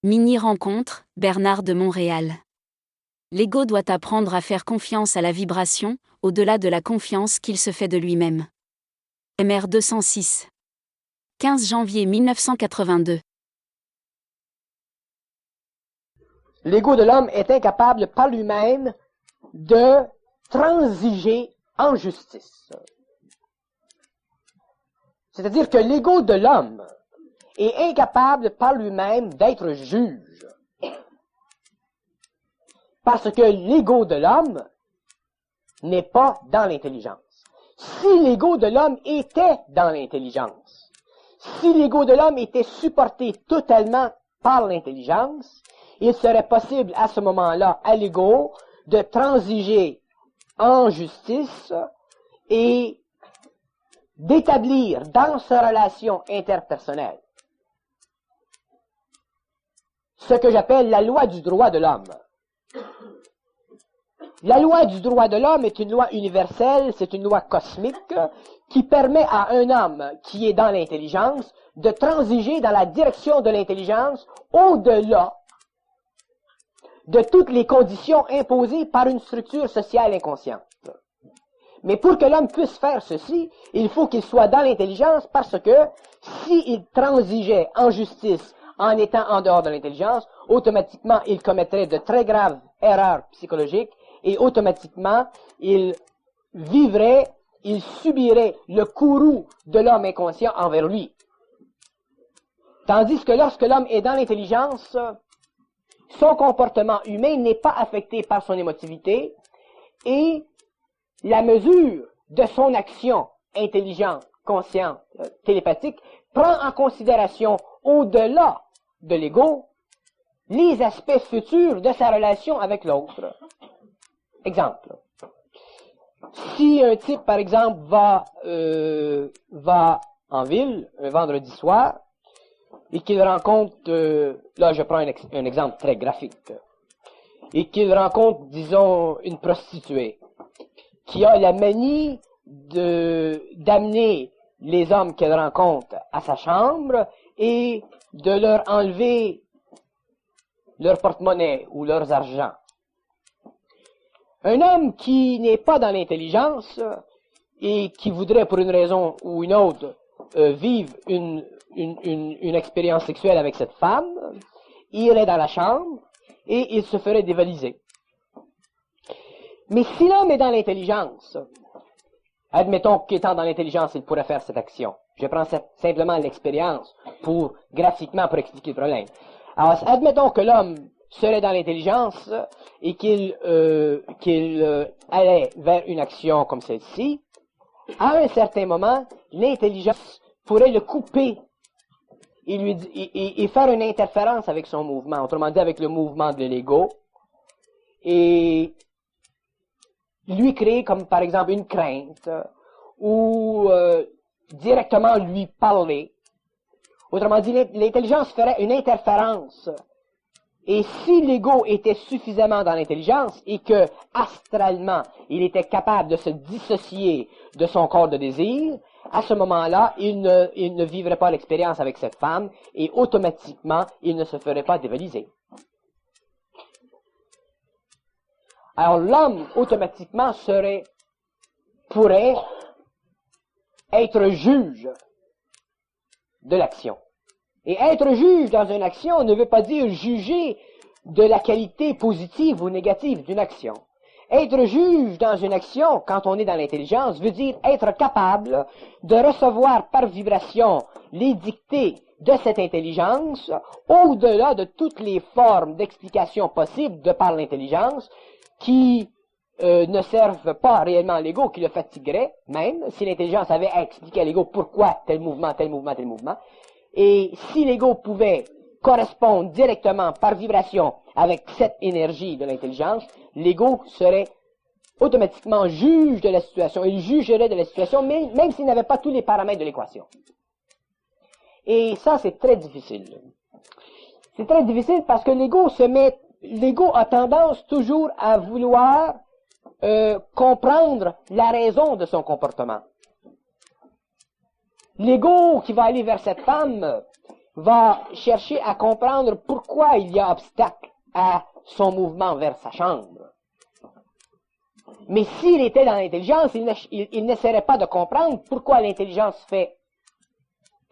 Mini-rencontre, Bernard de Montréal. L'ego doit apprendre à faire confiance à la vibration, au-delà de la confiance qu'il se fait de lui-même. MR 206. 15 janvier 1982. L'ego de l'homme est incapable par lui-même de transiger en justice. C'est-à-dire que l'ego de l'homme est incapable par lui-même d'être juge. Parce que l'ego de l'homme n'est pas dans l'intelligence. Si l'ego de l'homme était dans l'intelligence, si l'ego de l'homme était supporté totalement par l'intelligence, il serait possible à ce moment-là à l'ego de transiger en justice et d'établir dans sa relation interpersonnelle ce que j'appelle la loi du droit de l'homme. La loi du droit de l'homme est une loi universelle, c'est une loi cosmique qui permet à un homme qui est dans l'intelligence de transiger dans la direction de l'intelligence au-delà de toutes les conditions imposées par une structure sociale inconsciente. Mais pour que l'homme puisse faire ceci, il faut qu'il soit dans l'intelligence parce que s'il transigeait en justice en étant en dehors de l'intelligence, automatiquement il commettrait de très graves erreurs psychologiques et automatiquement il vivrait, il subirait le courroux de l'homme inconscient envers lui. Tandis que lorsque l'homme est dans l'intelligence, son comportement humain n'est pas affecté par son émotivité et la mesure de son action intelligente, consciente, télépathique, prend en considération au-delà de l'ego les aspects futurs de sa relation avec l'autre. Exemple. Si un type, par exemple, va en ville un vendredi soir et qu'il rencontre, là je prends un exemple très graphique, et qu'il rencontre, disons, une prostituée qui a la manie d'amener les hommes qu'elle rencontre à sa chambre et de leur enlever leur porte-monnaie ou leurs argents. Un homme qui n'est pas dans l'intelligence et qui voudrait pour une raison ou une autre vivre une expérience sexuelle avec cette femme, irait dans la chambre et il se ferait dévaliser. Mais si l'homme est dans l'intelligence, admettons qu'étant dans l'intelligence, il pourrait faire cette action. Je prends simplement l'expérience graphiquement pour expliquer le problème. Alors, admettons que l'homme serait dans l'intelligence et qu'il allait vers une action comme celle-ci. À un certain moment, l'intelligence pourrait le couper et faire une interférence avec son mouvement, autrement dit avec le mouvement de l'ego, et lui créer comme par exemple une crainte ou directement lui parler. Autrement dit, l'intelligence ferait une interférence. Et si l'ego était suffisamment dans l'intelligence et que astralement il était capable de se dissocier de son corps de désir, à ce moment-là, il ne vivrait pas l'expérience avec cette femme et automatiquement il ne se ferait pas dévaliser. Alors l'homme automatiquement pourrait être juge de l'action. Et être juge dans une action ne veut pas dire juger de la qualité positive ou négative d'une action. Être juge dans une action, quand on est dans l'intelligence, veut dire être capable de recevoir par vibration les dictées de cette intelligence au-delà de toutes les formes d'explication possibles de par l'intelligence qui ne servent pas réellement à l'ego, qui le fatiguerait, même si l'intelligence avait à expliquer à l'ego pourquoi tel mouvement, tel mouvement, tel mouvement. Et si l'ego pouvait correspondre directement par vibration avec cette énergie de l'intelligence, l'ego serait automatiquement juge de la situation. Il jugerait de la situation, même s'il n'avait pas tous les paramètres de l'équation. Et ça, c'est très difficile. C'est très difficile parce que l'ego a tendance toujours à vouloir comprendre la raison de son comportement. L'ego qui va aller vers cette femme va chercher à comprendre pourquoi il y a obstacle à son mouvement vers sa chambre. Mais s'il était dans l'intelligence, il n'essaierait pas de comprendre pourquoi l'intelligence fait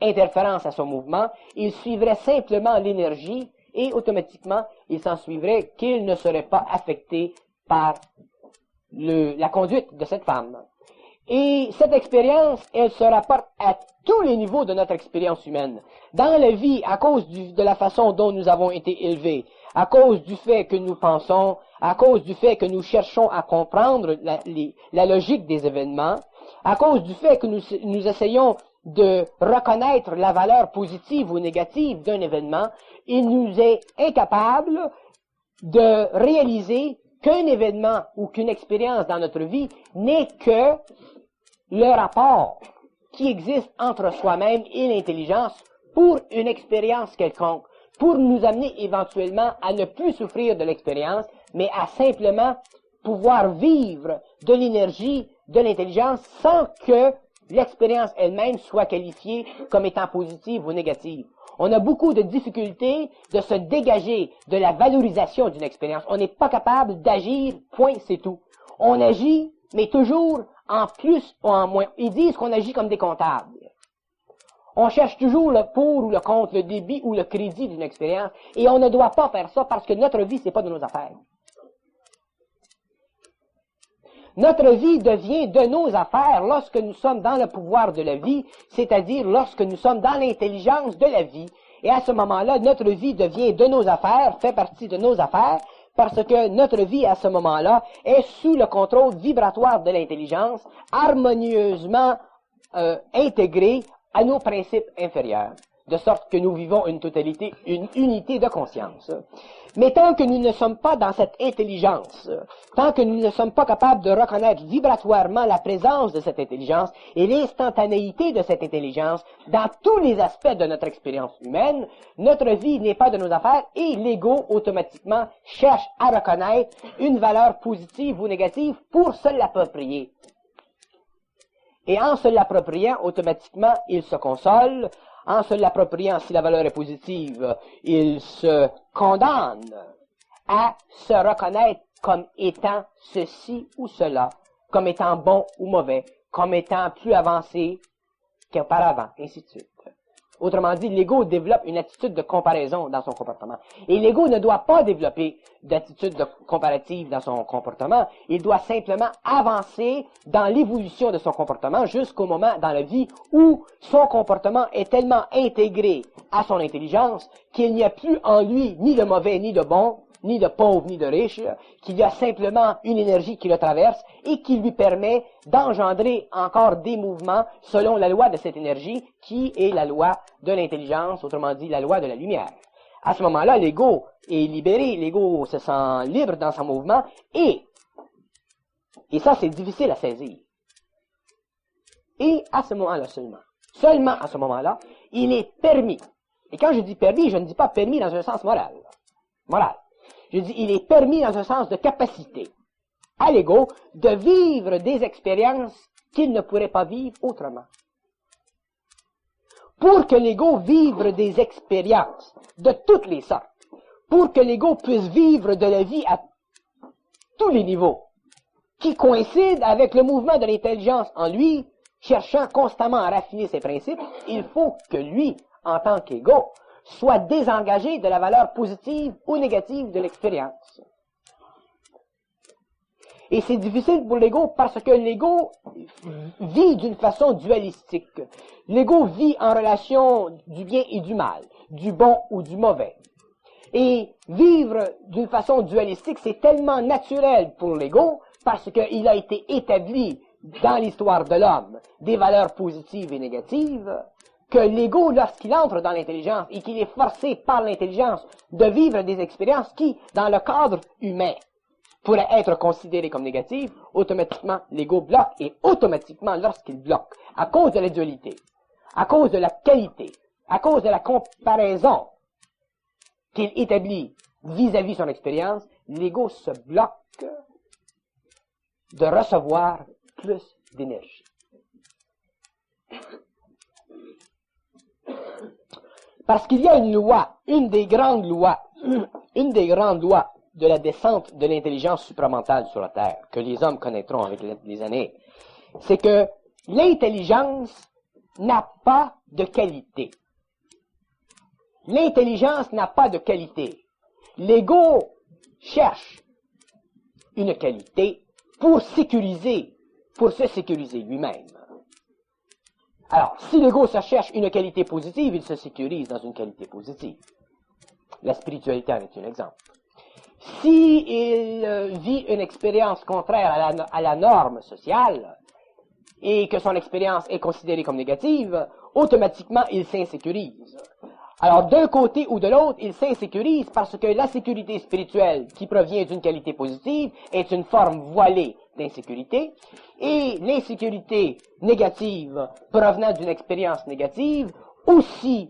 interférence à son mouvement. Il suivrait simplement l'énergie et automatiquement, il s'en suivrait qu'il ne serait pas affecté par la conduite de cette femme. Et cette expérience, elle se rapporte à tous les niveaux de notre expérience humaine. Dans la vie, à cause de la façon dont nous avons été élevés, à cause du fait que nous pensons, à cause du fait que nous cherchons à comprendre la logique des événements, à cause du fait que nous essayons de reconnaître la valeur positive ou négative d'un événement, il nous est incapable de réaliser qu'un événement ou qu'une expérience dans notre vie n'est que le rapport qui existe entre soi-même et l'intelligence pour une expérience quelconque, pour nous amener éventuellement à ne plus souffrir de l'expérience, mais à simplement pouvoir vivre de l'énergie de l'intelligence sans que l'expérience elle-même soit qualifiée comme étant positive ou négative. On a beaucoup de difficultés de se dégager de la valorisation d'une expérience. On n'est pas capable d'agir, point, c'est tout. On agit, mais toujours en plus ou en moins. Ils disent qu'on agit comme des comptables. On cherche toujours le pour ou le contre, le débit ou le crédit d'une expérience, et on ne doit pas faire ça parce que notre vie, c'est pas de nos affaires. Notre vie devient de nos affaires lorsque nous sommes dans le pouvoir de la vie, c'est-à-dire lorsque nous sommes dans l'intelligence de la vie. Et à ce moment-là, notre vie devient de nos affaires, fait partie de nos affaires, parce que notre vie, à ce moment-là, est sous le contrôle vibratoire de l'intelligence, harmonieusement intégrée à nos principes inférieurs, de sorte que nous vivons une totalité, une unité de conscience. Mais tant que nous ne sommes pas dans cette intelligence, tant que nous ne sommes pas capables de reconnaître vibratoirement la présence de cette intelligence et l'instantanéité de cette intelligence dans tous les aspects de notre expérience humaine, notre vie n'est pas de nos affaires et l'ego automatiquement cherche à reconnaître une valeur positive ou négative pour se l'approprier. Et en se l'appropriant, automatiquement, il se console. En se l'appropriant, si la valeur est positive, il se condamne à se reconnaître comme étant ceci ou cela, comme étant bon ou mauvais, comme étant plus avancé qu'auparavant, ainsi de suite. Autrement dit, l'ego développe une attitude de comparaison dans son comportement. Et l'ego ne doit pas développer d'attitude comparative dans son comportement. Il doit simplement avancer dans l'évolution de son comportement jusqu'au moment dans la vie où son comportement est tellement intégré à son intelligence qu'il n'y a plus en lui ni de mauvais ni de bon, ni de pauvre ni de riche, qu'il y a simplement une énergie qui le traverse et qui lui permet d'engendrer encore des mouvements selon la loi de cette énergie qui est la loi de l'intelligence, autrement dit la loi de la lumière. À ce moment-là, l'ego est libéré, l'ego se sent libre dans son mouvement et ça c'est difficile à saisir. Et à ce moment-là seulement à ce moment-là, il est permis. Et quand je dis permis, je ne dis pas permis dans un sens moral. Je dis, il est permis dans un sens de capacité à l'ego de vivre des expériences qu'il ne pourrait pas vivre autrement. Pour que l'ego vive des expériences de toutes les sortes, pour que l'ego puisse vivre de la vie à tous les niveaux, qui coïncide avec le mouvement de l'intelligence en lui, cherchant constamment à raffiner ses principes, il faut que lui, en tant qu'ego, soit désengagé de la valeur positive ou négative de l'expérience. Et c'est difficile pour l'ego parce que l'ego vit d'une façon dualistique. L'ego vit en relation du bien et du mal, du bon ou du mauvais. Et vivre d'une façon dualistique, c'est tellement naturel pour l'ego parce qu'il a été établi dans l'histoire de l'homme des valeurs positives et négatives, que l'ego, lorsqu'il entre dans l'intelligence et qu'il est forcé par l'intelligence de vivre des expériences qui, dans le cadre humain, pourraient être considérées comme négatives, automatiquement, l'ego bloque et automatiquement, lorsqu'il bloque, à cause de la dualité, à cause de la qualité, à cause de la comparaison qu'il établit vis-à-vis son expérience, l'ego se bloque de recevoir plus d'énergie. Parce qu'il y a une loi, une des grandes lois de la descente de l'intelligence supramentale sur la Terre, que les hommes connaîtront avec les années, c'est que l'intelligence n'a pas de qualité. L'intelligence n'a pas de qualité. L'ego cherche une qualité pour se sécuriser lui-même. Alors, si l'ego se cherche une qualité positive, il se sécurise dans une qualité positive. La spiritualité en est un exemple. Si il vit une expérience contraire à la norme sociale, et que son expérience est considérée comme négative, automatiquement, il s'insécurise. Alors, d'un côté ou de l'autre, il s'insécurise parce que la sécurité spirituelle qui provient d'une qualité positive est une forme voilée d'insécurité, et l'insécurité négative provenant d'une expérience négative aussi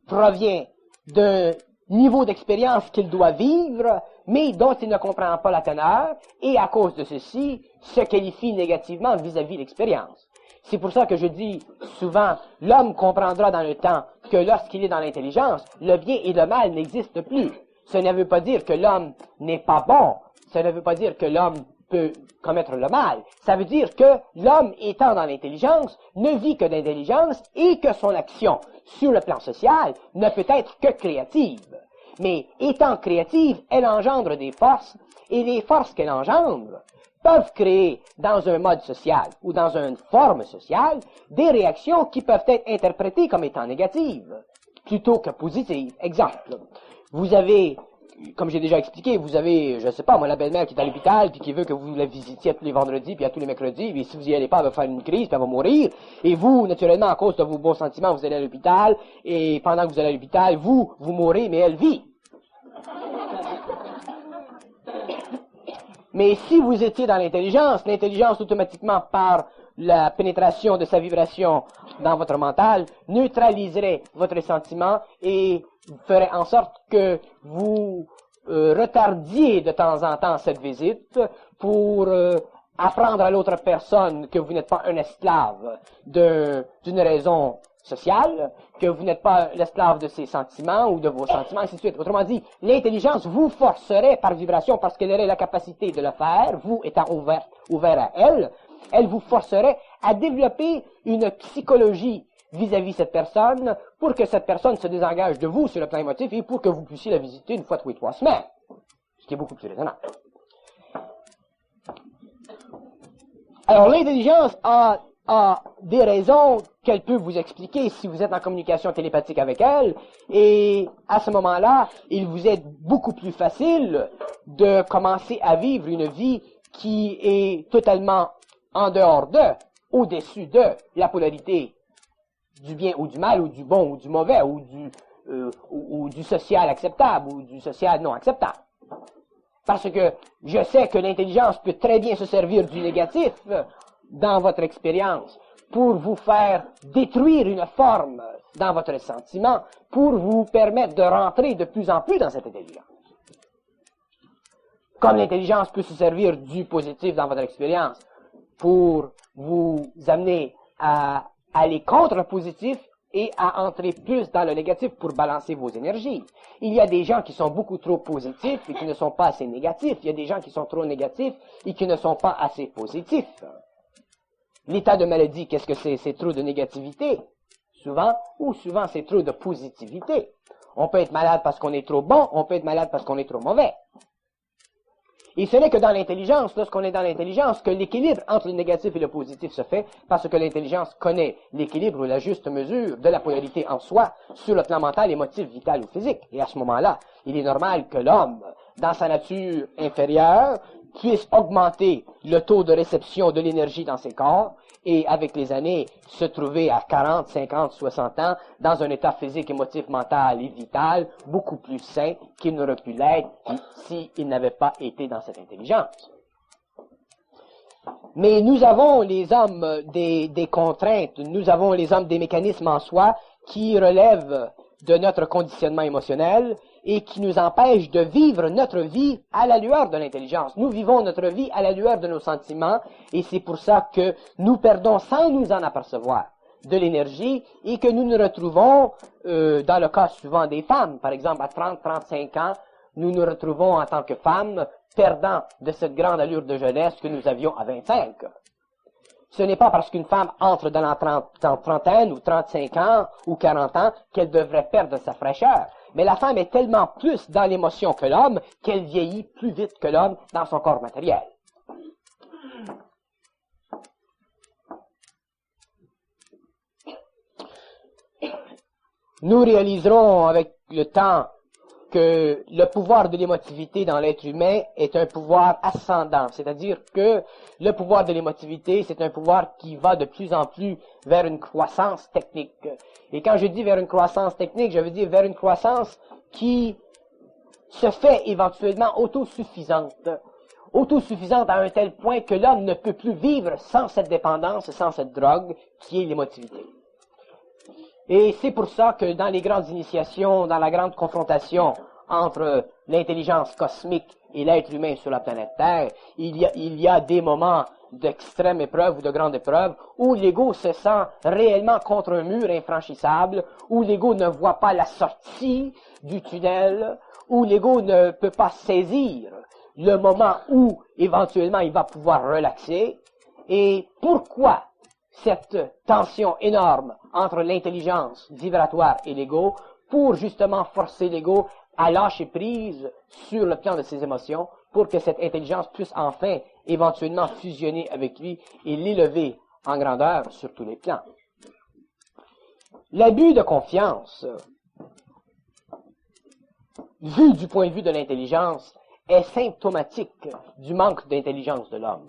provient d'un niveau d'expérience qu'il doit vivre, mais dont il ne comprend pas la teneur, et à cause de ceci, se qualifie négativement vis-à-vis l'expérience. C'est pour ça que je dis souvent, l'homme comprendra dans le temps que lorsqu'il est dans l'intelligence, le bien et le mal n'existent plus. Ce ne veut pas dire que l'homme n'est pas bon, ça ne veut pas dire que l'homme peut commettre le mal. Ça veut dire que l'homme, étant dans l'intelligence, ne vit que d'intelligence et que son action sur le plan social ne peut être que créative. Mais étant créative, elle engendre des forces, et les forces qu'elle engendre peuvent créer dans un mode social ou dans une forme sociale des réactions qui peuvent être interprétées comme étant négatives plutôt que positives. Exemple, vous avez, comme j'ai déjà expliqué, vous avez, je sais pas, moi, la belle-mère qui est à l'hôpital puis qui veut que vous la visitiez tous les vendredis puis à tous les mercredis, et si vous y allez pas, elle va faire une crise puis elle va mourir. Et vous, naturellement, à cause de vos bons sentiments, vous allez à l'hôpital, et pendant que vous allez à l'hôpital, vous mourrez, mais elle vit. Mais si vous étiez dans l'intelligence automatiquement par la pénétration de sa vibration dans votre mental neutraliserait votre sentiment et ferait en sorte que vous retardiez de temps en temps cette visite pour apprendre à l'autre personne que vous n'êtes pas un esclave d'une raison sociale, que vous n'êtes pas l'esclave de ses sentiments ou de vos sentiments, ainsi de suite. Autrement dit, l'intelligence vous forcerait par vibration, parce qu'elle aurait la capacité de le faire, vous étant ouvert à elle, elle vous forcerait à développer une psychologie vis-à-vis cette personne pour que cette personne se désengage de vous sur le plan émotif et pour que vous puissiez la visiter une fois tous les 3 semaines. Ce qui est beaucoup plus raisonnable. Alors, l'intelligence a des raisons qu'elle peut vous expliquer si vous êtes en communication télépathique avec elle, et à ce moment-là, il vous est beaucoup plus facile de commencer à vivre une vie qui est totalement en dehors au-dessus de la polarité du bien ou du mal, ou du bon ou du mauvais, ou du social acceptable, ou du social non acceptable. Parce que je sais que l'intelligence peut très bien se servir du négatif dans votre expérience pour vous faire détruire une forme dans votre sentiment, pour vous permettre de rentrer de plus en plus dans cette intelligence. Comme l'intelligence peut se servir du positif dans votre expérience pour vous amener à aller contre le positif et à entrer plus dans le négatif pour balancer vos énergies. Il y a des gens qui sont beaucoup trop positifs et qui ne sont pas assez négatifs. Il y a des gens qui sont trop négatifs et qui ne sont pas assez positifs. L'état de maladie, qu'est-ce que c'est? C'est trop de négativité, souvent, ou souvent c'est trop de positivité. On peut être malade parce qu'on est trop bon, on peut être malade parce qu'on est trop mauvais. Et ce n'est que dans l'intelligence, lorsqu'on est dans l'intelligence, que l'équilibre entre le négatif et le positif se fait, parce que l'intelligence connaît l'équilibre ou la juste mesure de la polarité en soi, sur le plan mental, émotif, vital ou physique. Et à ce moment-là, il est normal que l'homme, dans sa nature inférieure, puisse augmenter le taux de réception de l'énergie dans ses corps, et avec les années, se trouver à 40, 50, 60 ans, dans un état physique, émotif, mental et vital, beaucoup plus sain qu'il n'aurait pu l'être s'il n'avait pas été dans cette intelligence. Mais nous avons, les hommes, des contraintes, nous avons, les hommes, des mécanismes en soi qui relèvent de notre conditionnement émotionnel et qui nous empêchent de vivre notre vie à la lueur de l'intelligence. Nous vivons notre vie à la lueur de nos sentiments et c'est pour ça que nous perdons sans nous en apercevoir de l'énergie et que nous nous retrouvons, dans le cas souvent des femmes, par exemple à 30-35 ans, nous nous retrouvons en tant que femmes perdant de cette grande allure de jeunesse que nous avions à 25. Ce n'est pas parce qu'une femme entre dans la trentaine ou 35 ans ou 40 ans qu'elle devrait perdre sa fraîcheur. Mais la femme est tellement plus dans l'émotion que l'homme qu'elle vieillit plus vite que l'homme dans son corps matériel. Nous réaliserons avec le temps que le pouvoir de l'émotivité dans l'être humain est un pouvoir ascendant, c'est-à-dire que le pouvoir de l'émotivité, c'est un pouvoir qui va de plus en plus vers une croissance technique. Et quand je dis vers une croissance technique, je veux dire vers une croissance qui se fait éventuellement autosuffisante à un tel point que l'homme ne peut plus vivre sans cette dépendance, sans cette drogue qui est l'émotivité. Et c'est pour ça que dans les grandes initiations, dans la grande confrontation entre l'intelligence cosmique et l'être humain sur la planète Terre, il y a des moments d'extrême épreuve ou de grande épreuve où l'ego se sent réellement contre un mur infranchissable, où l'ego ne voit pas la sortie du tunnel, où l'ego ne peut pas saisir le moment où éventuellement il va pouvoir relaxer. Et pourquoi cette tension énorme entre l'intelligence vibratoire et l'ego pour justement forcer l'ego à lâcher prise sur le plan de ses émotions pour que cette intelligence puisse enfin éventuellement fusionner avec lui et l'élever en grandeur sur tous les plans. L'abus de confiance, vu du point de vue de l'intelligence, est symptomatique du manque d'intelligence de l'homme.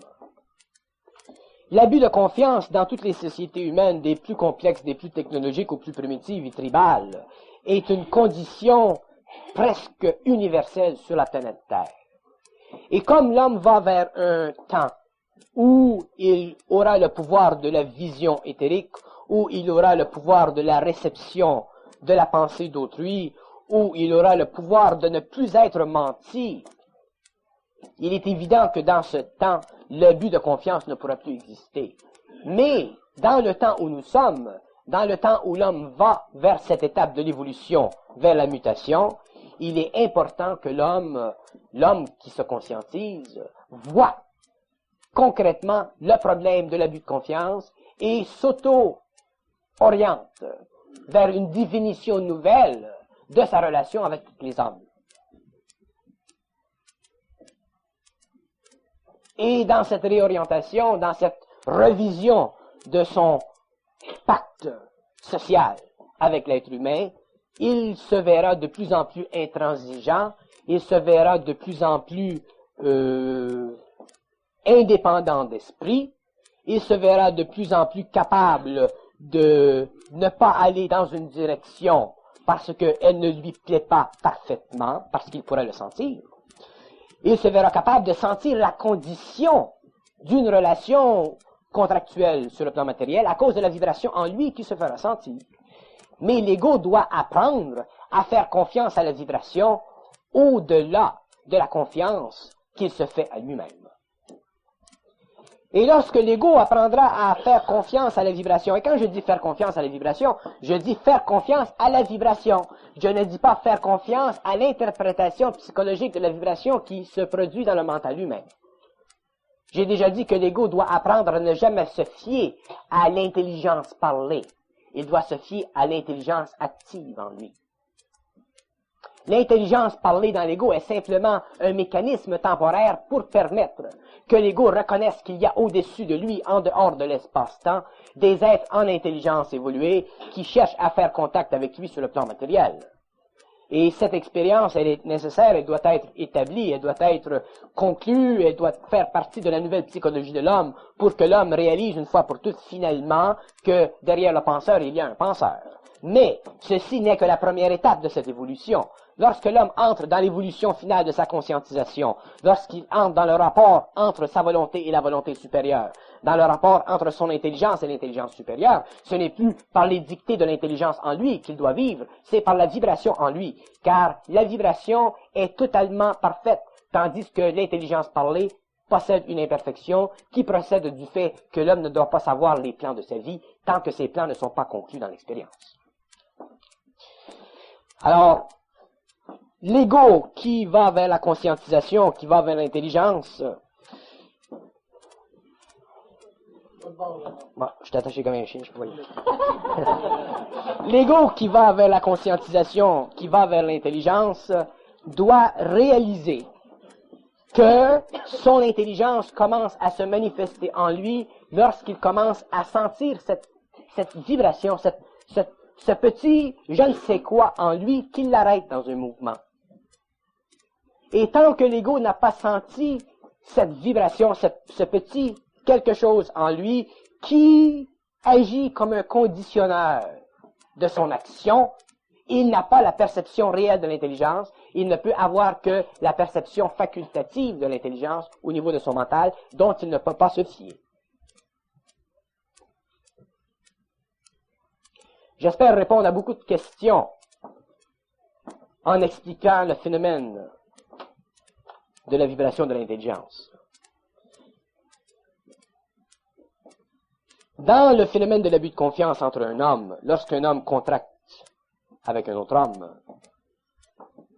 L'abus de confiance dans toutes les sociétés humaines, des plus complexes, des plus technologiques aux plus primitives et tribales, est une condition presque universelle sur la planète Terre. Et comme l'homme va vers un temps où il aura le pouvoir de la vision éthérique, où il aura le pouvoir de la réception de la pensée d'autrui, où il aura le pouvoir de ne plus être menti, il est évident que dans ce temps, l'abus de confiance ne pourra plus exister. Mais dans le temps où nous sommes, dans le temps où l'homme va vers cette étape de l'évolution, vers la mutation, il est important que l'homme qui se conscientise, voit concrètement le problème de l'abus de confiance et s'auto-oriente vers une définition nouvelle de sa relation avec tous les hommes. Et dans cette réorientation, dans cette revision de son pacte social avec l'être humain, il se verra de plus en plus intransigeant, il se verra de plus en plus indépendant d'esprit, il se verra de plus en plus capable de ne pas aller dans une direction parce qu'elle ne lui plaît pas parfaitement, parce qu'il pourrait le sentir. Il se verra capable de sentir la condition d'une relation contractuelle sur le plan matériel à cause de la vibration en lui qui se fera sentir. Mais l'ego doit apprendre à faire confiance à la vibration au-delà de la confiance qu'il se fait à lui-même. Et lorsque l'ego apprendra à faire confiance à la vibration, et quand je dis faire confiance à la vibration, je dis faire confiance à la vibration. Je ne dis pas faire confiance à l'interprétation psychologique de la vibration qui se produit dans le mental humain. J'ai déjà dit que l'ego doit apprendre à ne jamais se fier à l'intelligence parlée. Il doit se fier à l'intelligence active en lui. L'intelligence parlée dans l'ego est simplement un mécanisme temporaire pour permettre que l'ego reconnaisse qu'il y a au-dessus de lui, en dehors de l'espace-temps, des êtres en intelligence évoluée qui cherchent à faire contact avec lui sur le plan matériel. Et cette expérience, elle est nécessaire, elle doit être établie, elle doit être conclue, elle doit faire partie de la nouvelle psychologie de l'homme pour que l'homme réalise une fois pour toutes finalement que derrière le penseur, il y a un penseur. Mais ceci n'est que la première étape de cette évolution. Lorsque l'homme entre dans l'évolution finale de sa conscientisation, lorsqu'il entre dans le rapport entre sa volonté et la volonté supérieure, dans le rapport entre son intelligence et l'intelligence supérieure, ce n'est plus par les dictées de l'intelligence en lui qu'il doit vivre, c'est par la vibration en lui, car la vibration est totalement parfaite, tandis que l'intelligence parlée possède une imperfection qui procède du fait que l'homme ne doit pas savoir les plans de sa vie tant que ces plans ne sont pas conclus dans l'expérience. Alors, l'ego qui va vers la conscientisation, qui va vers l'intelligence, bon, je suis attaché comme un chien, je peux pas y aller. L'ego qui va vers la conscientisation, qui va vers l'intelligence, doit réaliser que son intelligence commence à se manifester en lui lorsqu'il commence à sentir cette vibration, ce petit je ne sais quoi en lui qui l'arrête dans un mouvement. Et tant que l'ego n'a pas senti cette vibration, ce petit quelque chose en lui qui agit comme un conditionneur de son action, il n'a pas la perception réelle de l'intelligence, il ne peut avoir que la perception facultative de l'intelligence au niveau de son mental, dont il ne peut pas se fier. J'espère répondre à beaucoup de questions en expliquant le phénomène de la vibration de l'intelligence. Dans le phénomène de l'abus de confiance entre un homme, lorsqu'un homme contracte avec un autre homme,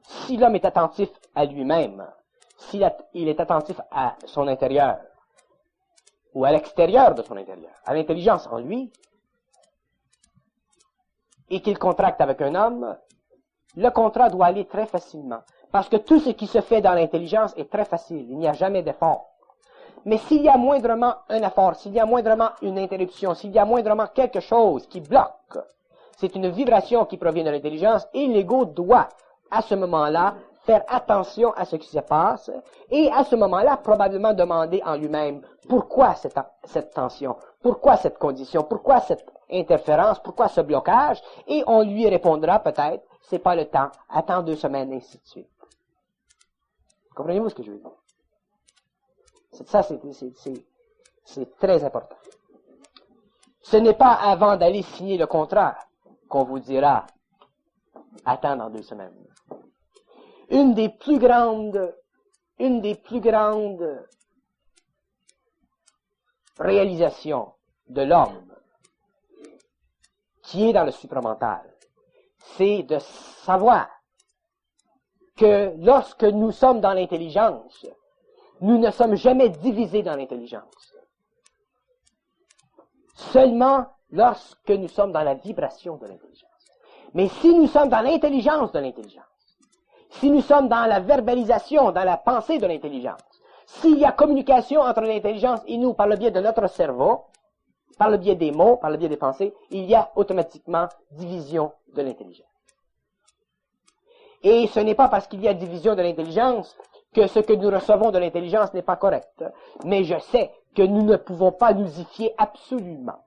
si l'homme est attentif à lui-même, s'il est attentif à son intérieur, ou à l'extérieur de son intérieur, à l'intelligence en lui, et qu'il contracte avec un homme, le contrat doit aller très facilement. Parce que tout ce qui se fait dans l'intelligence est très facile, il n'y a jamais d'effort. Mais s'il y a moindrement un effort, s'il y a moindrement une interruption, s'il y a moindrement quelque chose qui bloque, c'est une vibration qui provient de l'intelligence et l'ego doit, à ce moment-là, faire attention à ce qui se passe et à ce moment-là, probablement demander en lui-même pourquoi cette tension, pourquoi cette condition, pourquoi cette interférence, pourquoi ce blocage, et on lui répondra peut-être, c'est pas le temps, attends 2 semaines, et ainsi de suite. Comprenez-vous ce que je veux dire? Ça, c'est très important. Ce n'est pas avant d'aller signer le contrat qu'on vous dira attends dans 2 semaines. Une des plus grandes réalisations de l'homme qui est dans le supramental, c'est de savoir que lorsque nous sommes dans l'intelligence, nous ne sommes jamais divisés dans l'intelligence. Seulement lorsque nous sommes dans la vibration de l'intelligence. Mais si nous sommes dans l'intelligence de l'intelligence, si nous sommes dans la verbalisation, dans la pensée de l'intelligence, s'il y a communication entre l'intelligence et nous par le biais de notre cerveau, par le biais des mots, par le biais des pensées, il y a automatiquement division de l'intelligence. Et ce n'est pas parce qu'il y a division de l'intelligence que ce que nous recevons de l'intelligence n'est pas correct. Mais je sais que nous ne pouvons pas nous y fier absolument.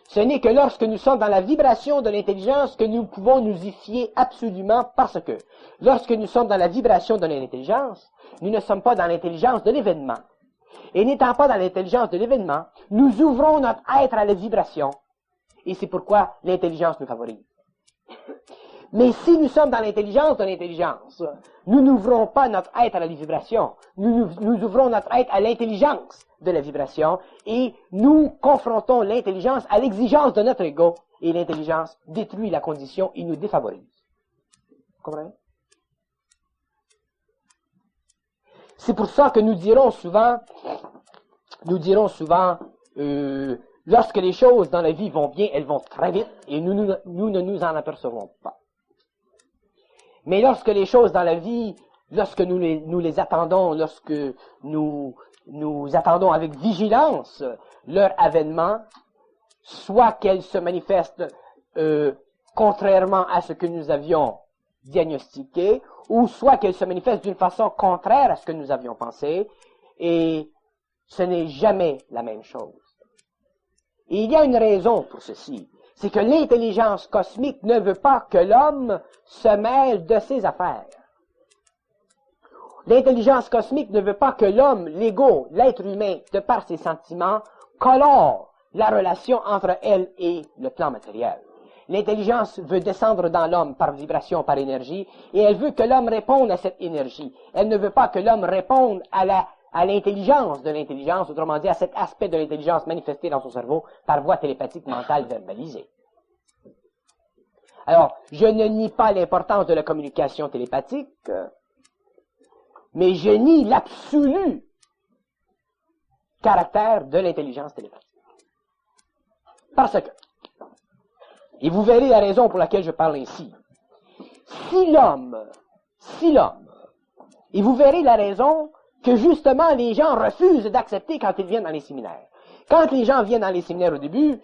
Ce n'est que lorsque nous sommes dans la vibration de l'intelligence que nous pouvons nous y fier absolument, parce que lorsque nous sommes dans la vibration de l'intelligence, nous ne sommes pas dans l'intelligence de l'événement. Et n'étant pas dans l'intelligence de l'événement, nous ouvrons notre être à la vibration. Et c'est pourquoi l'intelligence nous favorise. Mais si nous sommes dans l'intelligence de l'intelligence, nous n'ouvrons pas notre être à la vibration, nous ouvrons notre être à l'intelligence de la vibration et nous confrontons l'intelligence à l'exigence de notre ego et l'intelligence détruit la condition et nous défavorise. Vous comprenez? C'est pour ça que nous dirons souvent, lorsque les choses dans la vie vont bien, elles vont très vite et nous ne nous en apercevons pas. Mais lorsque les choses dans la vie, lorsque nous les attendons, lorsque nous attendons avec vigilance leur avènement, soit qu'elles se manifestent contrairement à ce que nous avions diagnostiqué, ou soit qu'elles se manifestent d'une façon contraire à ce que nous avions pensé, et ce n'est jamais la même chose. Et il y a une raison pour ceci. C'est que l'intelligence cosmique ne veut pas que l'homme se mêle de ses affaires. L'intelligence cosmique ne veut pas que l'homme, l'ego, l'être humain, de par ses sentiments, colore la relation entre elle et le plan matériel. L'intelligence veut descendre dans l'homme par vibration, par énergie, et elle veut que l'homme réponde à cette énergie. Elle ne veut pas que l'homme réponde à l'intelligence de l'intelligence, autrement dit à cet aspect de l'intelligence manifesté dans son cerveau par voie télépathique mentale verbalisée. Alors, je ne nie pas l'importance de la communication télépathique, mais je nie l'absolu caractère de l'intelligence télépathique. Parce que, et vous verrez la raison pour laquelle je parle ainsi, si l'homme, et vous verrez la raison que justement les gens refusent d'accepter quand ils viennent dans les séminaires. Quand les gens viennent dans les séminaires au début,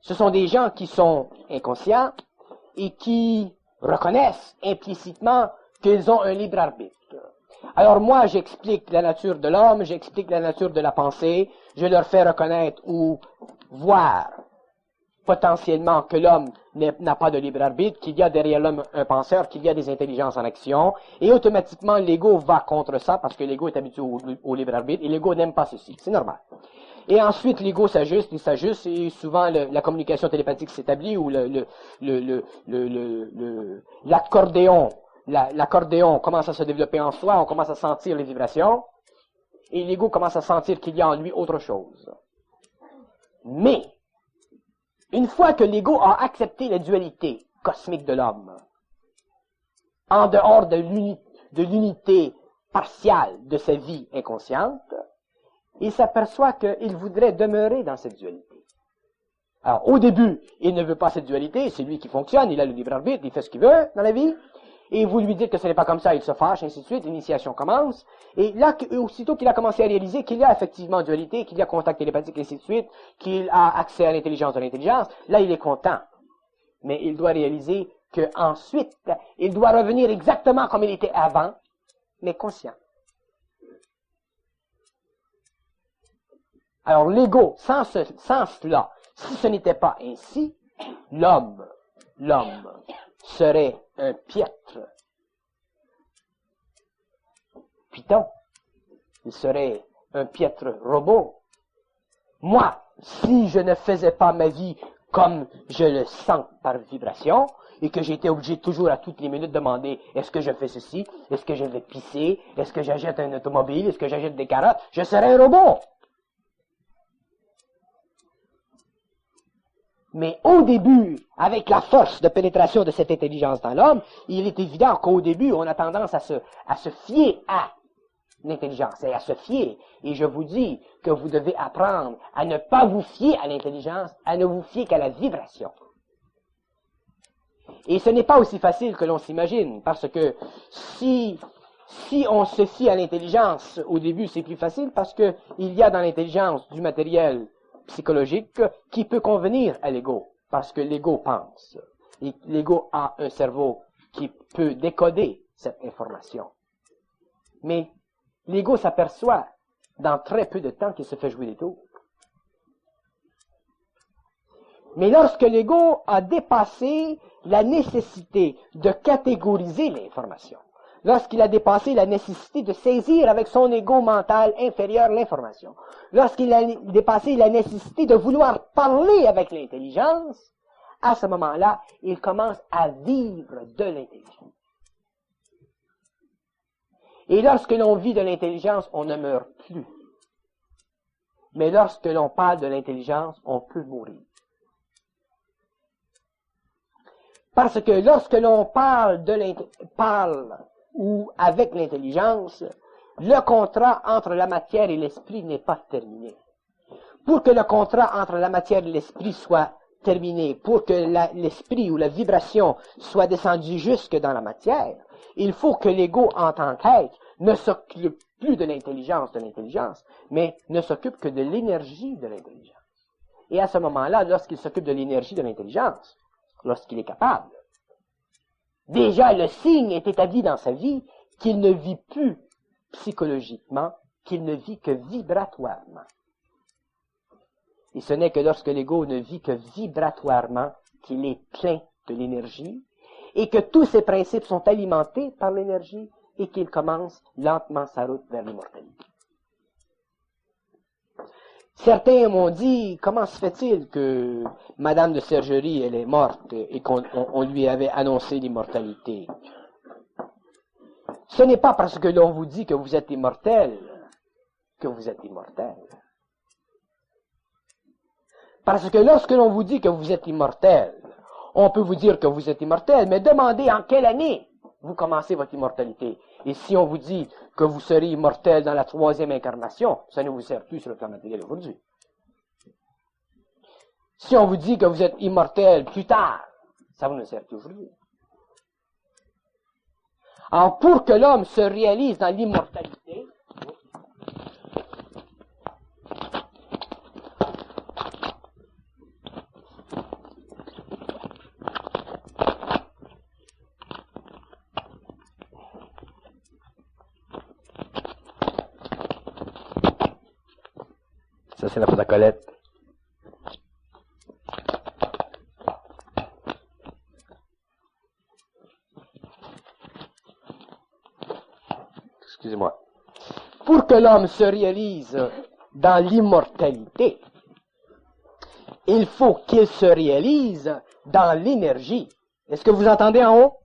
ce sont des gens qui sont inconscients et qui reconnaissent implicitement qu'ils ont un libre arbitre. Alors moi, j'explique la nature de l'homme, j'explique la nature de la pensée, je leur fais reconnaître ou voir potentiellement que l'homme n'a pas de libre arbitre, qu'il y a derrière l'homme un penseur, qu'il y a des intelligences en action, et automatiquement l'ego va contre ça, parce que l'ego est habitué au libre arbitre, et l'ego n'aime pas ceci, c'est normal. Et ensuite, l'ego s'ajuste, et souvent la communication télépathique s'établit, ou l'accordéon commence à se développer en soi, on commence à sentir les vibrations, et l'ego commence à sentir qu'il y a en lui autre chose. Mais, une fois que l'ego a accepté la dualité cosmique de l'homme, en dehors de l'unité partiale de sa vie inconsciente, il s'aperçoit qu'il voudrait demeurer dans cette dualité. Alors, au début, il ne veut pas cette dualité, c'est lui qui fonctionne, il a le libre arbitre, il fait ce qu'il veut dans la vie, et vous lui dites que ce n'est pas comme ça, il se fâche, ainsi de suite, l'initiation commence, et là, aussitôt qu'il a commencé à réaliser qu'il y a effectivement dualité, qu'il y a contact télépathique, ainsi de suite, qu'il a accès à l'intelligence de l'intelligence, là, il est content. Mais il doit réaliser qu'ensuite, il doit revenir exactement comme il était avant, mais conscient. Alors, l'ego, sans cela, si ce n'était pas ainsi, l'homme serait un piètre python. Il serait un piètre robot. Moi, si je ne faisais pas ma vie comme je le sens par vibration, et que j'étais obligé toujours à toutes les minutes de demander, est-ce que je fais ceci? Est-ce que je vais pisser? Est-ce que j'achète un automobile? Est-ce que j'achète des carottes? Je serais un robot. Mais au début, avec la force de pénétration de cette intelligence dans l'homme, il est évident qu'au début, on a tendance à se fier à l'intelligence et à se fier. Et je vous dis que vous devez apprendre à ne pas vous fier à l'intelligence, à ne vous fier qu'à la vibration. Et ce n'est pas aussi facile que l'on s'imagine, parce que si on se fie à l'intelligence, au début, c'est plus facile parce que il y a dans l'intelligence du matériel psychologique qui peut convenir à l'ego, parce que l'ego pense. Et l'ego a un cerveau qui peut décoder cette information. Mais l'ego s'aperçoit dans très peu de temps qu'il se fait jouer des tours. Mais lorsque l'ego a dépassé la nécessité de catégoriser l'information, lorsqu'il a dépassé la nécessité de saisir avec son ego mental inférieur l'information, lorsqu'il a dépassé la nécessité de vouloir parler avec l'intelligence, à ce moment-là, il commence à vivre de l'intelligence. Et lorsque l'on vit de l'intelligence, on ne meurt plus. Mais lorsque l'on parle de l'intelligence, on peut mourir. Parce que lorsque l'on parle ou avec l'intelligence, le contrat entre la matière et l'esprit n'est pas terminé. Pour que le contrat entre la matière et l'esprit soit terminé, pour que l'esprit ou la vibration soit descendue jusque dans la matière, il faut que l'ego en tant qu'être ne s'occupe plus de l'intelligence, mais ne s'occupe que de l'énergie de l'intelligence. Et à ce moment-là, lorsqu'il s'occupe de l'énergie de l'intelligence, lorsqu'il est capable, déjà le signe est établi dans sa vie qu'il ne vit plus psychologiquement, qu'il ne vit que vibratoirement. Et ce n'est que lorsque l'ego ne vit que vibratoirement qu'il est plein de l'énergie et que tous ses principes sont alimentés par l'énergie et qu'il commence lentement sa route vers l'immortalité. Certains m'ont dit, comment se fait-il que Madame de Sergerie, elle est morte et qu'on lui avait annoncé l'immortalité? Ce n'est pas parce que l'on vous dit que vous êtes immortel que vous êtes immortel. Parce que lorsque l'on vous dit que vous êtes immortel, on peut vous dire que vous êtes immortel, mais demandez en quelle année vous commencez votre immortalité. Et si on vous dit que vous serez immortel dans la 3e incarnation, ça ne vous sert plus sur le plan matériel aujourd'hui. Si on vous dit que vous êtes immortel plus tard, ça vous ne sert plus aujourd'hui. Alors, pour que l'homme se réalise dans l'immortalité, ça c'est la photo à Colette. Excusez-moi. Pour que l'homme se réalise dans l'immortalité, il faut qu'il se réalise dans l'énergie. Est-ce que vous entendez en haut?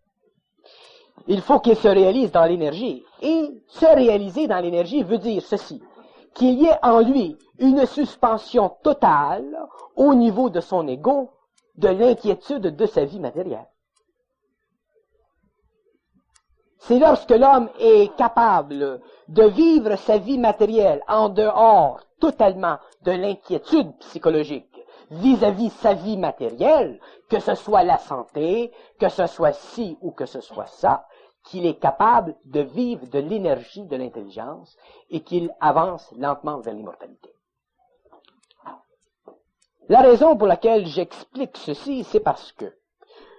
Il faut qu'il se réalise dans l'énergie. Et se réaliser dans l'énergie veut dire ceci, qu'il y ait en lui une suspension totale au niveau de son ego, de l'inquiétude de sa vie matérielle. C'est lorsque l'homme est capable de vivre sa vie matérielle en dehors totalement de l'inquiétude psychologique vis-à-vis sa vie matérielle, que ce soit la santé, que ce soit ci ou que ce soit ça, qu'il est capable de vivre de l'énergie de l'intelligence et qu'il avance lentement vers l'immortalité. La raison pour laquelle j'explique ceci, c'est parce que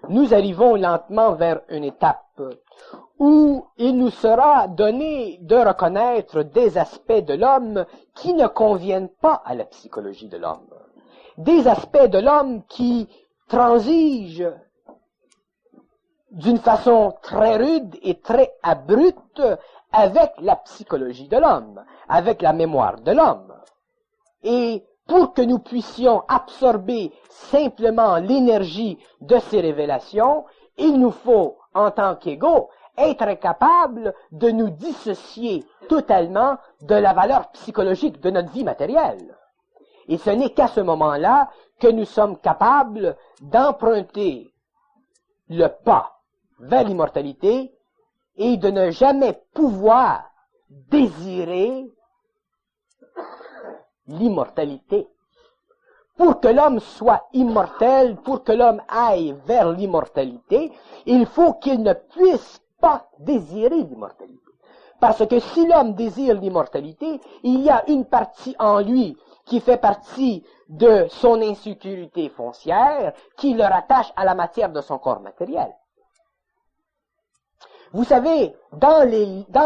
nous arrivons lentement vers une étape où il nous sera donné de reconnaître des aspects de l'homme qui ne conviennent pas à la psychologie de l'homme. Des aspects de l'homme qui transigent d'une façon très rude et très abrupte avec la psychologie de l'homme, avec la mémoire de l'homme. Et pour que nous puissions absorber simplement l'énergie de ces révélations, il nous faut, en tant qu'égaux, être capable de nous dissocier totalement de la valeur psychologique de notre vie matérielle. Et ce n'est qu'à ce moment-là que nous sommes capables d'emprunter le pas vers l'immortalité et de ne jamais pouvoir désirer l'immortalité. Pour que l'homme soit immortel, pour que l'homme aille vers l'immortalité, il faut qu'il ne puisse pas désirer l'immortalité. Parce que si l'homme désire l'immortalité, il y a une partie en lui qui fait partie de son insécurité foncière, qui le rattache à la matière de son corps matériel. Vous savez, dans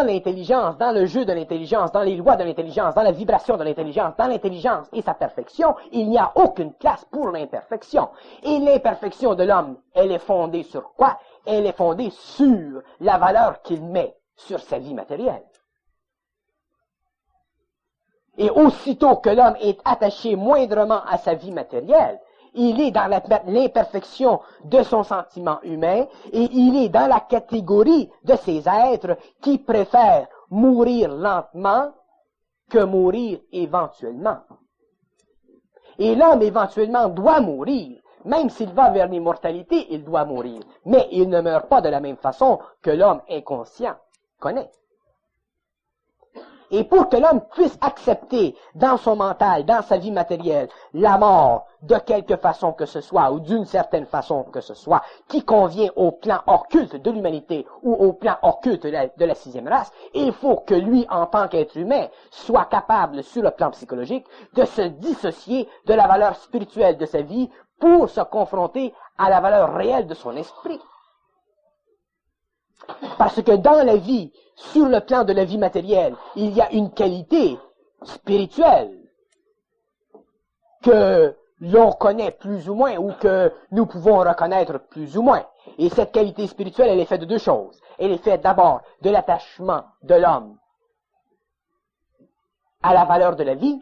l'intelligence, dans le jeu de l'intelligence, dans les lois de l'intelligence, dans la vibration de l'intelligence, dans l'intelligence et sa perfection, il n'y a aucune place pour l'imperfection. Et l'imperfection de l'homme, elle est fondée sur quoi? Elle est fondée sur la valeur qu'il met sur sa vie matérielle. Et aussitôt que l'homme est attaché moindrement à sa vie matérielle, il est dans l'imperfection de son sentiment humain et il est dans la catégorie de ces êtres qui préfèrent mourir lentement que mourir éventuellement. Et l'homme éventuellement doit mourir. Même s'il va vers l'immortalité, il doit mourir. Mais il ne meurt pas de la même façon que l'homme inconscient connaît. Et pour que l'homme puisse accepter dans son mental, dans sa vie matérielle, la mort de quelque façon que ce soit, ou d'une certaine façon que ce soit, qui convient au plan occulte de l'humanité ou au plan occulte de la sixième race, il faut que lui, en tant qu'être humain, soit capable, sur le plan psychologique, de se dissocier de la valeur spirituelle de sa vie pour se confronter à la valeur réelle de son esprit. Parce que dans la vie, sur le plan de la vie matérielle, il y a une qualité spirituelle que l'on connaît plus ou moins ou que nous pouvons reconnaître plus ou moins. Et cette qualité spirituelle, elle est faite de deux choses. Elle est faite d'abord de l'attachement de l'homme à la valeur de la vie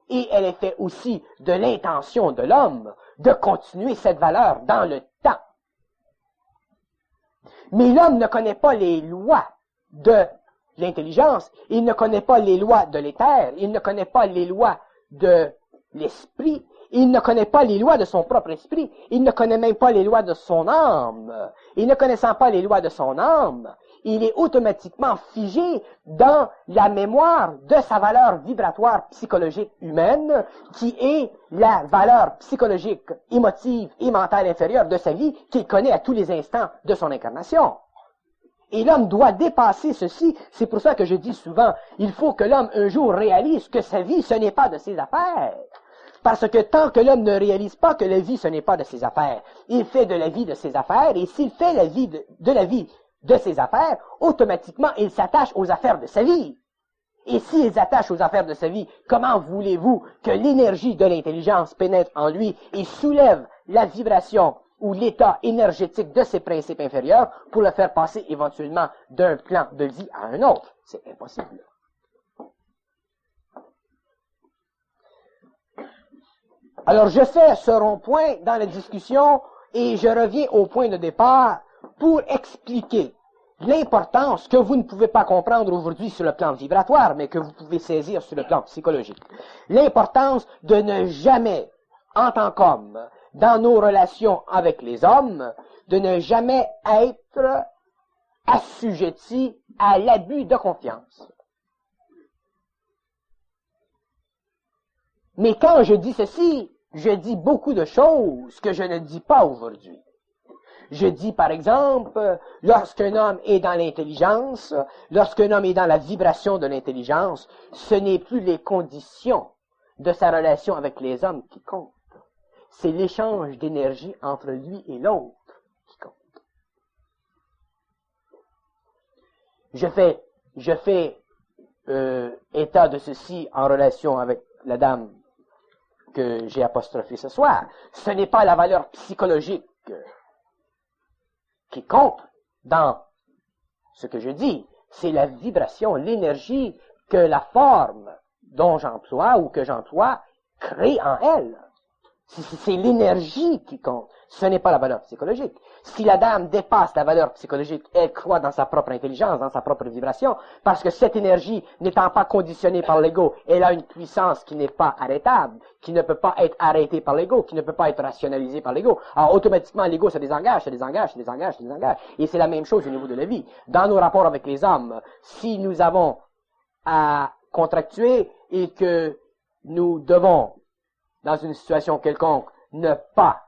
Et elle est faite aussi de l'intention de l'homme de continuer cette valeur dans le temps. Mais l'homme ne connaît pas les lois de l'intelligence, il ne connaît pas les lois de l'éther, il ne connaît pas les lois de l'esprit, il ne connaît pas les lois de son propre esprit, il ne connaît même pas les lois de son âme. Et ne connaissant pas les lois de son âme, il est automatiquement figé dans la mémoire de sa valeur vibratoire psychologique humaine, qui est la valeur psychologique, émotive et mentale inférieure de sa vie qu'il connaît à tous les instants de son incarnation. Et l'homme doit dépasser ceci. C'est pour ça que je dis souvent, il faut que l'homme un jour réalise que sa vie, ce n'est pas de ses affaires. Parce que tant que l'homme ne réalise pas que la vie, ce n'est pas de ses affaires, il fait de la vie de ses affaires, et s'il fait la vie de la vie de ses affaires, automatiquement, il s'attache aux affaires de sa vie. Et s'il s'attache aux affaires de sa vie, comment voulez-vous que l'énergie de l'intelligence pénètre en lui et soulève la vibration ou l'état énergétique de ses principes inférieurs pour le faire passer éventuellement d'un plan de vie à un autre? C'est impossible. Alors, je fais ce rond-point dans la discussion et je reviens au point de départ pour expliquer l'importance que vous ne pouvez pas comprendre aujourd'hui sur le plan vibratoire, mais que vous pouvez saisir sur le plan psychologique. L'importance de ne jamais, en tant qu'homme, dans nos relations avec les hommes, de ne jamais être assujetti à l'abus de confiance. Mais quand je dis ceci, je dis beaucoup de choses que je ne dis pas aujourd'hui. Je dis, par exemple, lorsqu'un homme est dans l'intelligence, lorsqu'un homme est dans la vibration de l'intelligence, ce n'est plus les conditions de sa relation avec les hommes qui comptent. C'est l'échange d'énergie entre lui et l'autre qui compte. Je fais état de ceci en relation avec la dame que j'ai apostrophée ce soir. Ce n'est pas la valeur psychologique qui compte dans ce que je dis, c'est la vibration, l'énergie que la forme dont j'emploie ou que j'emploie crée en elle. C'est l'énergie qui compte, ce n'est pas la valeur psychologique. Si la dame dépasse la valeur psychologique, elle croit dans sa propre intelligence, dans sa propre vibration, parce que cette énergie, n'étant pas conditionnée par l'ego, elle a une puissance qui n'est pas arrêtable, qui ne peut pas être arrêtée par l'ego, qui ne peut pas être rationalisée par l'ego. Alors automatiquement, l'ego se désengage, se désengage, se désengage, se désengage. Et c'est la même chose au niveau de la vie. Dans nos rapports avec les hommes, si nous avons à contractuer et que nous devons, dans une situation quelconque, ne pas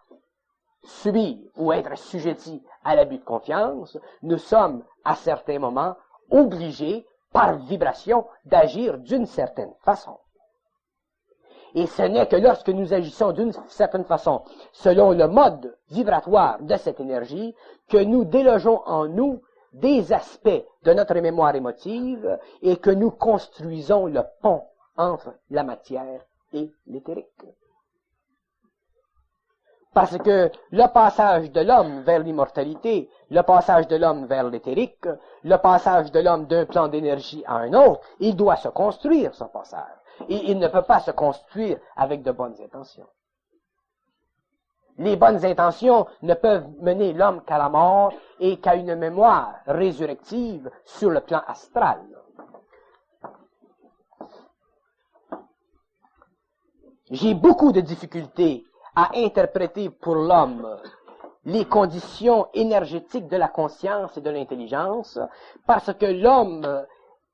subir ou être assujettis à l'abus de confiance, nous sommes, à certains moments, obligés, par vibration, d'agir d'une certaine façon. Et ce n'est que lorsque nous agissons d'une certaine façon, selon le mode vibratoire de cette énergie, que nous délogeons en nous des aspects de notre mémoire émotive et que nous construisons le pont entre la matière et l'éthérique. Parce que le passage de l'homme vers l'immortalité, le passage de l'homme vers l'éthérique, le passage de l'homme d'un plan d'énergie à un autre, il doit se construire, ce passage. Et il ne peut pas se construire avec de bonnes intentions. Les bonnes intentions ne peuvent mener l'homme qu'à la mort et qu'à une mémoire résurrective sur le plan astral. J'ai beaucoup de difficultés à interpréter pour l'homme les conditions énergétiques de la conscience et de l'intelligence, parce que l'homme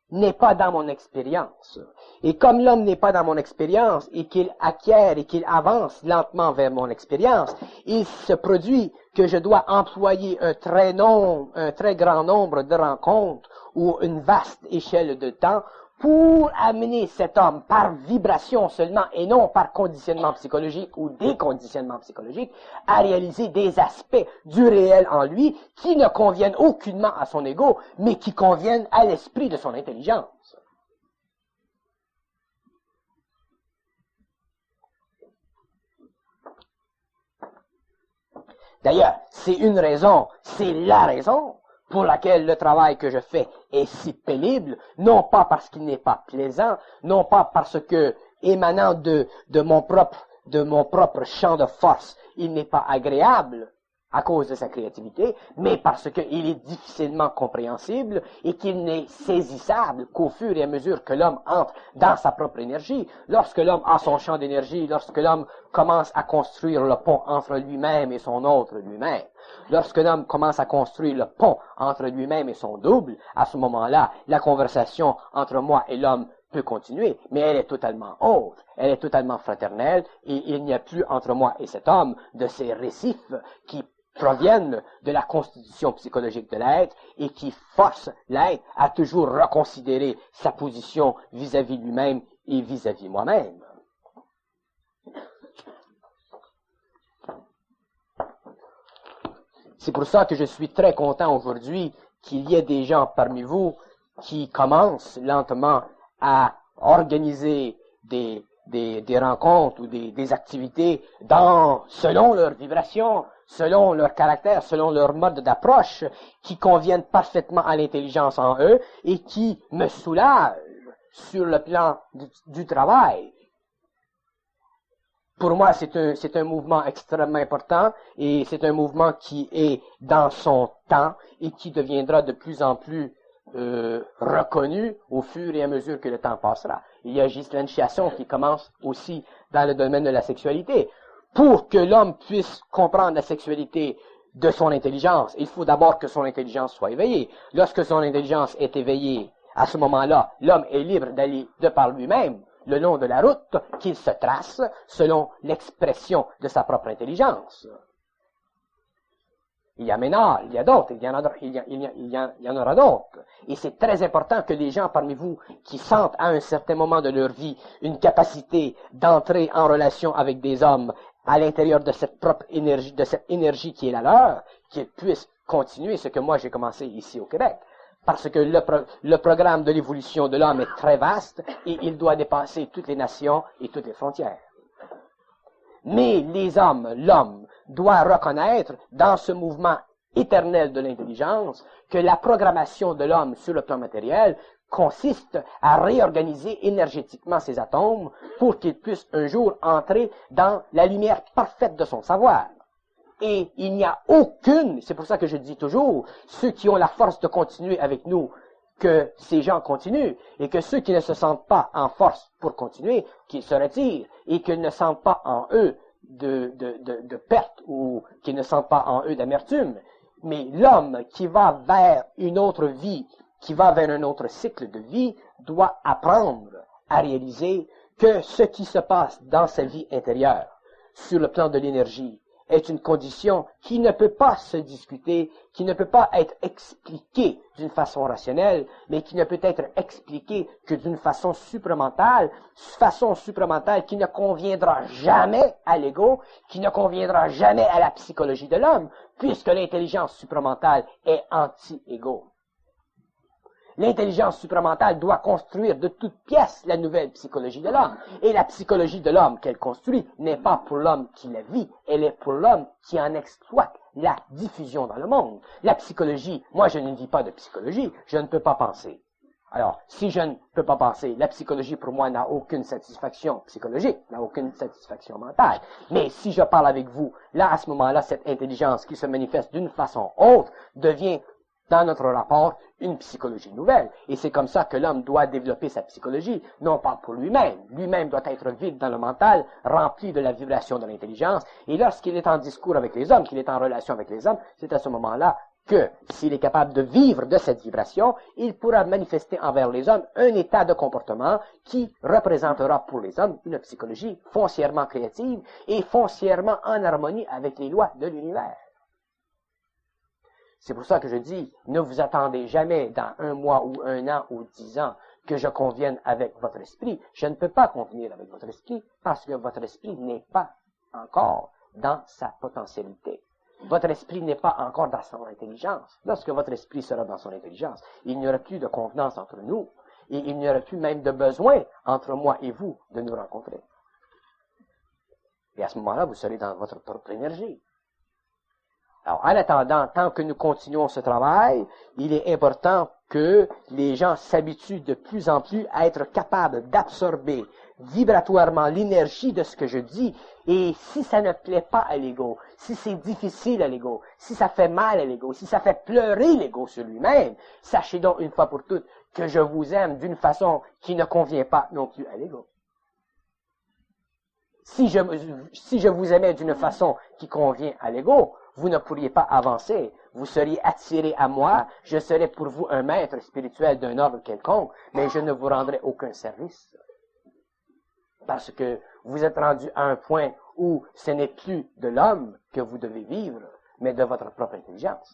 n'est pas dans mon expérience. Et comme l'homme n'est pas dans mon expérience et qu'il acquiert et qu'il avance lentement vers mon expérience, il se produit que je dois employer un très grand nombre de rencontres ou une vaste échelle de temps pour amener cet homme par vibration seulement et non par conditionnement psychologique ou déconditionnement psychologique à réaliser des aspects du réel en lui qui ne conviennent aucunement à son ego, mais qui conviennent à l'esprit de son intelligence. D'ailleurs, c'est la raison pour laquelle le travail que je fais est si pénible, non pas parce qu'il n'est pas plaisant, non pas parce que émanant de mon propre champ de force, il n'est pas agréable à cause de sa créativité, mais parce qu'il est difficilement compréhensible et qu'il n'est saisissable qu'au fur et à mesure que l'homme entre dans sa propre énergie. Lorsque l'homme a son champ d'énergie, lorsque l'homme commence à construire le pont entre lui-même et son autre lui-même, lorsque l'homme commence à construire le pont entre lui-même et son double, à ce moment-là, la conversation entre moi et l'homme peut continuer, mais elle est totalement autre, elle est totalement fraternelle, et il n'y a plus entre moi et cet homme de ces récifs qui proviennent de la constitution psychologique de l'être et qui forcent l'être à toujours reconsidérer sa position vis-à-vis lui-même et vis-à-vis moi-même. C'est pour ça que je suis très content aujourd'hui qu'il y ait des gens parmi vous qui commencent lentement à organiser des rencontres ou des activités selon leur vibration, selon leur caractère, selon leur mode d'approche, qui conviennent parfaitement à l'intelligence en eux et qui me soulagent sur le plan du travail. Pour moi, c'est un mouvement extrêmement important et c'est un mouvement qui est dans son temps et qui deviendra de plus en plus reconnu au fur et à mesure que le temps passera. Il y a Ghislaine Chiasson qui commence aussi dans le domaine de la sexualité. Pour que l'homme puisse comprendre la sexualité de son intelligence, il faut d'abord que son intelligence soit éveillée. Lorsque son intelligence est éveillée, à ce moment-là, l'homme est libre d'aller de par lui-même le long de la route qu'il se trace selon l'expression de sa propre intelligence. Il y a Ménard, il y a d'autres, il y en aura d'autres. Et c'est très important que les gens parmi vous qui sentent à un certain moment de leur vie une capacité d'entrer en relation avec des hommes à l'intérieur de cette propre énergie, de cette énergie qui est la leur, qu'ils puissent continuer ce que moi j'ai commencé ici au Québec. Parce que le programme de l'évolution de l'homme est très vaste et il doit dépasser toutes les nations et toutes les frontières. Mais l'homme doit reconnaître dans ce mouvement éternel de l'intelligence que la programmation de l'homme sur le plan matériel consiste à réorganiser énergétiquement ses atomes pour qu'il puisse un jour entrer dans la lumière parfaite de son savoir. Et il n'y a aucune, c'est pour ça que je dis toujours, ceux qui ont la force de continuer avec nous, que ces gens continuent, et que ceux qui ne se sentent pas en force pour continuer, qu'ils se retirent, et qu'ils ne sentent pas en eux de perte, ou qu'ils ne sentent pas en eux d'amertume. Mais l'homme qui va vers une autre vie, qui va vers un autre cycle de vie, doit apprendre à réaliser que ce qui se passe dans sa vie intérieure, sur le plan de l'énergie, est une condition qui ne peut pas se discuter, qui ne peut pas être expliquée d'une façon rationnelle, mais qui ne peut être expliquée que d'une façon supramentale qui ne conviendra jamais à l'ego, qui ne conviendra jamais à la psychologie de l'homme, puisque l'intelligence supramentale est anti-égo. L'intelligence supramentale doit construire de toutes pièces la nouvelle psychologie de l'homme. Et la psychologie de l'homme qu'elle construit n'est pas pour l'homme qui la vit, elle est pour l'homme qui en exploite la diffusion dans le monde. La psychologie, moi je ne vis pas de psychologie, je ne peux pas penser. Alors, si je ne peux pas penser, la psychologie pour moi n'a aucune satisfaction psychologique, n'a aucune satisfaction mentale. Mais si je parle avec vous, là à ce moment-là, cette intelligence qui se manifeste d'une façon autre devient dans notre rapport, une psychologie nouvelle. Et c'est comme ça que l'homme doit développer sa psychologie, non pas pour lui-même. Lui-même doit être vide dans le mental, rempli de la vibration de l'intelligence. Et lorsqu'il est en discours avec les hommes, qu'il est en relation avec les hommes, c'est à ce moment-là que, s'il est capable de vivre de cette vibration, il pourra manifester envers les hommes un état de comportement qui représentera pour les hommes une psychologie foncièrement créative et foncièrement en harmonie avec les lois de l'univers. C'est pour ça que je dis, ne vous attendez jamais dans 1 mois ou 1 an ou 10 ans que je convienne avec votre esprit. Je ne peux pas convenir avec votre esprit parce que votre esprit n'est pas encore dans sa potentialité. Votre esprit n'est pas encore dans son intelligence. Lorsque votre esprit sera dans son intelligence, il n'y aura plus de convenance entre nous et il n'y aura plus même de besoin entre moi et vous de nous rencontrer. Et à ce moment-là, vous serez dans votre propre énergie. Alors, en attendant, tant que nous continuons ce travail, il est important que les gens s'habituent de plus en plus à être capables d'absorber vibratoirement l'énergie de ce que je dis. Et si ça ne plaît pas à l'ego, si c'est difficile à l'ego, si ça fait mal à l'ego, si ça fait pleurer l'ego sur lui-même, sachez donc une fois pour toutes que je vous aime d'une façon qui ne convient pas non plus à l'ego. Si je vous aimais d'une façon qui convient à l'ego, vous ne pourriez pas avancer. Vous seriez attiré à moi, je serais pour vous un maître spirituel d'un ordre quelconque, mais je ne vous rendrai aucun service. Parce que vous êtes rendu à un point où ce n'est plus de l'homme que vous devez vivre, mais de votre propre intelligence.